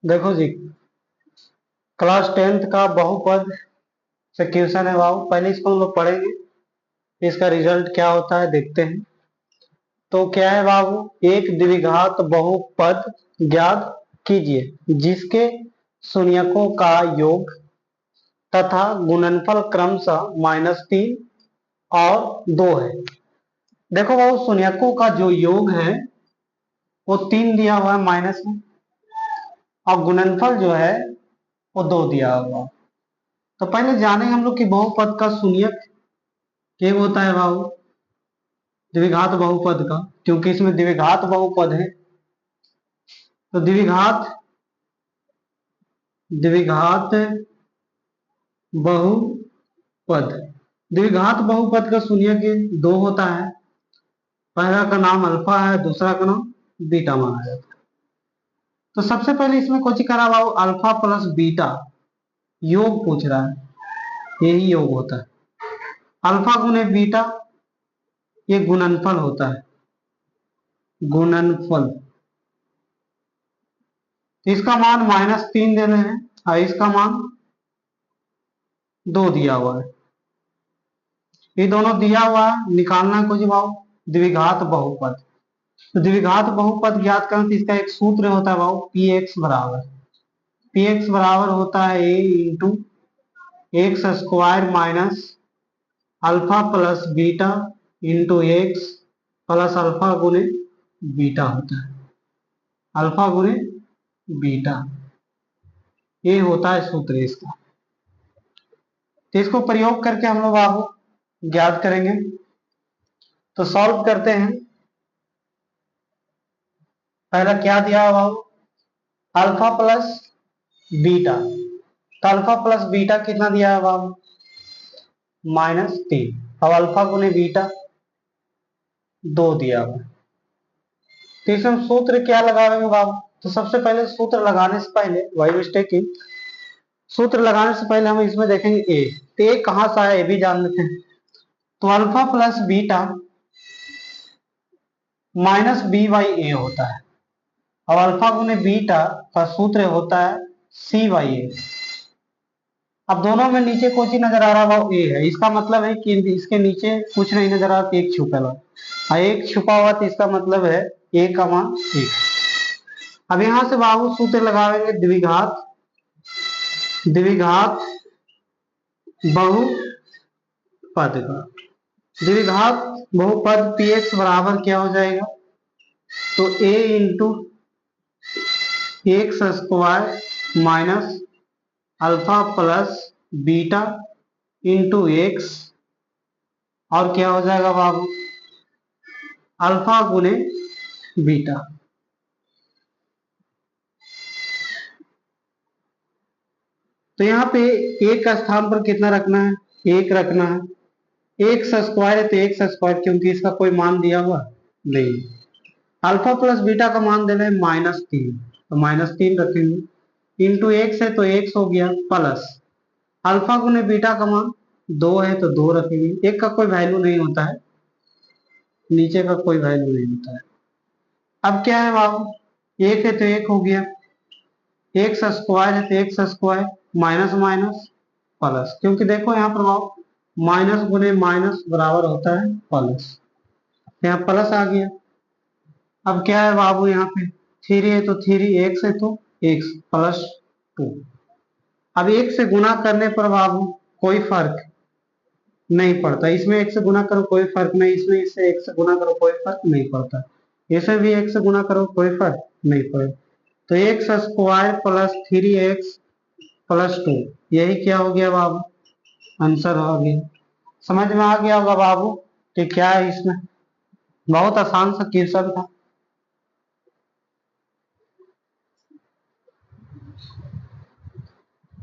देखो जी, class 10th का बहुपद से क्वेश्चन है बाबू। पहले इसको हम लोग पढ़ेंगे, इसका रिजल्ट क्या होता है देखते हैं। तो क्या है बाबू, एक द्विघात बहुपद ज्ञात कीजिए जिसके शून्यकों का योग तथा गुणनफल क्रमशः -3 और 2 है। देखो बाबू, शून्यकों का जो योग है वो 3 दिया हुआ है माइनस में, और गुणनफल जो है वो 2 दिया हुआ है। तो पहले जाने हम लोग कि बहुपद का शून्यक क्या होता है बाबू, द्विघात बहुपद का, क्योंकि इसमें द्विघात बहुपद है। तो द्विघात द्विघात बहुपद द्विघात बहुपद का शून्यक 2 होता है। पहला का नाम अल्फा है, दूसरा का नाम बीटा माना जाता है। तो सबसे पहले इसमें कुछ करा बाबू, अल्फा प्लस बीटा योग पूछ रहा है, यही योग होता है। अल्फा गुने बीटा ये गुणनफल होता है, गुणनफल। इसका मान -3 दे रहे हैं और इसका मान 2 दिया हुआ है। ये दोनों दिया हुआ है, निकालना है कुछ भाव द्विघात बहुपद। तो द्विघात बहुपद ज्ञात करना, तो इसका एक सूत्र होता है भाव पी एक्स बराबर होता है a into x square minus alpha plus beta into x plus alpha गुने बीटा होता है, अल्फा गुने बीटा, ये होता है सूत्र इसका। तो इसको प्रयोग करके हम लोग आप ज्ञात करेंगे। तो सॉल्व करते हैं। पहला क्या दिया हुआ, अल्फा प्लस बीटा। तो अल्फा प्लस बीटा कितना दिया है बाबू, -3। अब अल्फा गुने बीटा 2 दिया हुआ। तो इसमें सूत्र क्या लगाएंगे बाबू, तो सबसे पहले सूत्र लगाने से पहले, वही मिस्टेक की, सूत्र लगाने से पहले हम इसमें देखेंगे ए। तो ए कहां से आया ये भी जान लेते हैं। तो अल्फा प्लस बीटा -b/a होता है। अब अल्फा गुने बीटा का सूत्र होता है c/a। अब दोनों में नीचे कोई चीज नजर आ रहा है, ए है, इसका मतलब है कि इसके नीचे कुछ नहीं नजर आ रहा, एक छुपा हुआ, एक छुपा हुआ, तो इसका मतलब है ए का मान 1। अब यहां से बाबू सूत्र लगाएंगे द्विघात द्विघात बहुपद का। द्विघात बहुपद पी एक्स बराबर क्या हो जाएगा, तो a into x square minus alpha plus beta into x, और क्या हो जाएगा बाबू, अल्फा गुने बीटा। तो यहाँ पे एक का स्थान पर कितना रखना है, 1 रखना है। एक्स स्क्वायर है तो एक्स स्क्वायर, क्योंकि इसका कोई मान दिया हुआ नहीं। अल्फा प्लस बीटा का मान देना है -3, तो -3 रखेंगे। इंटू एक्स है तो एक्स हो गया, प्लस अल्फा गुने बीटा का मान 2 है तो 2 रखेंगे। एक का कोई वैल्यू नहीं होता है, नीचे का कोई वैल्यू नहीं होता है। अब क्या है बाबू, एक है तो एक हो गया, एक्स स्क्वायर है तो x square, minus minus plus, क्योंकि देखो यहाँ पर बाबू माइनस गुने माइनस बराबर होता है प्लस, यहाँ प्लस आ गया। अब क्या है बाबू, यहाँ पे 3 है तो 3, एक्स है तो एक्स प्लस 2। अब एक से गुना करने पर बाबू कोई फर्क नहीं पड़ता, इसमें एक से गुना करो कोई फर्क नहीं, इसमें इससे एक से गुना करो कोई फर्क नहीं पड़ता, इसे भी एक से गुना करो कोई फर्क नहीं पड़े। तो x square plus 3x plus 2, यही क्या हो गया बाबू, आंसर हो गया। समझ में आ गया होगा बाबू कि क्या है इसमें, बहुत आसान सा क्वेश्चन था।